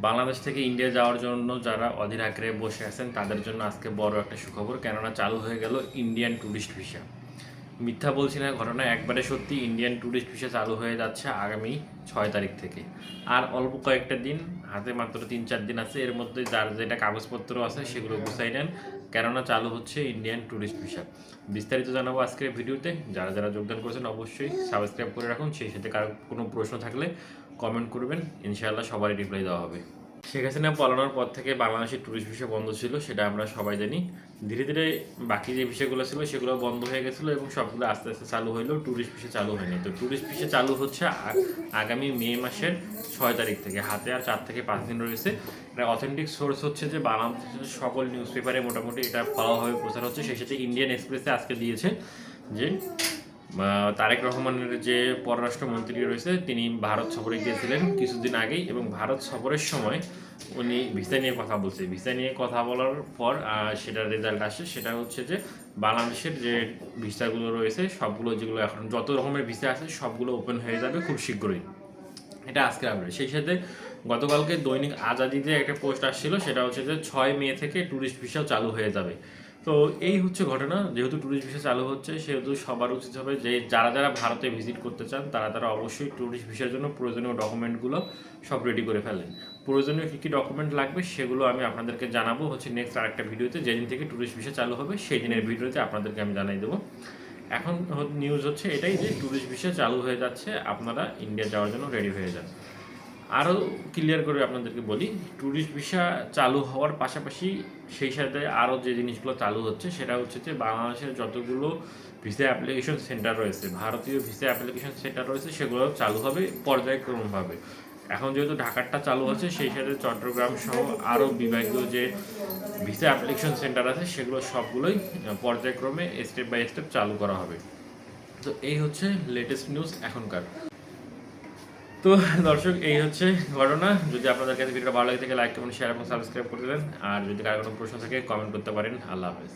বাংলাদেশ থেকে ইন্ডিয়া যাওয়ার জন্য যারা অধীর আগ্রহে বসে আছেন তাদের জন্য আজকে বড় একটা সুখবর, কেননা চালু হয়ে গেল ইন্ডিয়ান ট্যুরিস্ট ভিসা। মিথ্যা বলছি না, ঘটনা একবারে সত্যি। ইন্ডিয়ান ট্যুরিস্ট ভিসা চালু হয়ে যাচ্ছে আগামী 6 তারিখ থেকে। আর অল্প কয়েকটা দিন, হাতে মাত্র 3-4 দিন আছে। এর মধ্যে যার যেটা কাগজপত্র আছে সেগুলো গুছাই নেন, কেননা চালু হচ্ছে ইন্ডিয়ান ট্যুরিস্ট ভিসা। বিস্তারিত জানাবো আজকের ভিডিওতে। যারা যারা যোগদান করেছেন অবশ্যই সাবস্ক্রাইব করে রাখুন। সেই সাথে কারো কোনো প্রশ্ন থাকলে কমেন্ট করবেন, ইনশাআল্লাহ সবারই রিপ্লাই দেওয়া হবে। শেখ হাসিনা পলানোর পর থেকে বাংলাদেশের ট্যুরিস্ট ভিসা বন্ধ ছিল, সেটা আমরা সবাই জানি। ধীরে ধীরে বাকি যে ভিসাগুলো ছিল সেগুলো বন্ধ হয়ে গেছিলো এবং সবগুলো আস্তে আস্তে চালু হইলেও ট্যুরিস্ট ভিসা চালু হয়নি। তো ট্যুরিস্ট ভিসা চালু হচ্ছে আগামী মে মাসের 6 তারিখ থেকে। হাতে আর 4 থেকে 5 দিন রয়েছে। এটা অথেন্টিক সোর্স হচ্ছে যে বাংলাদেশের সকল নিউজ পেপারে মোটামুটি এটা ভালোভাবে প্রচার হচ্ছে। সেই সাথে ইন্ডিয়ান এক্সপ্রেসে আজকে দিয়েছে যে তারেক রহমানের যে পররাষ্ট্রমন্ত্রী রয়েছে তিনি ভারত সফরে গিয়েছিলেন কিছুদিন আগেই, এবং ভারত সফরের সময় উনি ভিসা নিয়ে কথা বলছে। ভিসা নিয়ে কথা বলার পর সেটার রেজাল্ট আসে, সেটা হচ্ছে যে বাংলাদেশের যে ভিসাগুলো রয়েছে সবগুলো, যেগুলো এখন যত রকমের ভিসা আছে সবগুলো ওপেন হয়ে যাবে খুব শীঘ্রই। এটা আজকে আপডেট। সেই সাথে গতকালকে দৈনিক আজাদিতে একটা পোস্ট আসছিল, সেটা হচ্ছে যে 6 মে থেকে ট্যুরিস্ট ভিসাও চালু হয়ে যাবে। তো এই হচ্ছে ঘটনা। যেহেতু ট্যুরিস্ট ভিসা চালু হচ্ছে সেহেতু সবার উচিত হবে যে যারা যারা ভারতে ভিজিট করতে চান তারা তারা অবশ্যই ট্যুরিস্ট ভিসার জন্য প্রয়োজনীয় ডকুমেন্টগুলো সব রেডি করে ফেলেন। প্রয়োজনীয় কী কী ডকুমেন্ট লাগবে সেগুলো আমি আপনাদেরকে জানাবো হচ্ছে নেক্সট আরেকটা ভিডিওতে। যেদিন থেকে ট্যুরিস্ট ভিসা চালু হবে সেই দিনের ভিডিওতে আপনাদেরকে আমি জানাই দেবো। এখন নিউজ হচ্ছে এটাই যে ট্যুরিস্ট ভিসা চালু হয়ে যাচ্ছে, আপনারা ইন্ডিয়া যাওয়ার জন্য রেডি হয়ে যান। আরও ক্লিয়ার করে আপনাদেরকে বলি, ট্যুরিস্ট ভিসা চালু হওয়ার পাশাপাশি সেই সাথে আরও যে জিনিসগুলো চালু হচ্ছে সেটা হচ্ছে যে বাংলাদেশের যতগুলো ভিসা অ্যাপ্লিকেশন সেন্টার রয়েছে, ভারতীয় ভিসা অ্যাপ্লিকেশন সেন্টার রয়েছে, সেগুলো চালু হবে পর্যায়ক্রমভাবে। এখন যেহেতু ঢাকারটা চালু হচ্ছে, সেই সাথে চট্টগ্রাম সহ আরও বিভাগীয় যে ভিসা অ্যাপ্লিকেশন সেন্টার আছে সেগুলো সবগুলোই পর্যায়ক্রমে স্টেপ বাই স্টেপ চালু করা হবে। তো এই হচ্ছে লেটেস্ট নিউজ এখনকার। তো দর্শক, এই হচ্ছে ঘটনা। যদি আপনাদের কাছে ভিডিওটা ভালো লাগে থাকে লাইক করুন, শেয়ার এবং সাবস্ক্রাইব করে দেবেন। আর যদি কারো কোনো প্রশ্ন থাকে কমেন্ট করতে পারেন। আল্লাহ হাফেজ।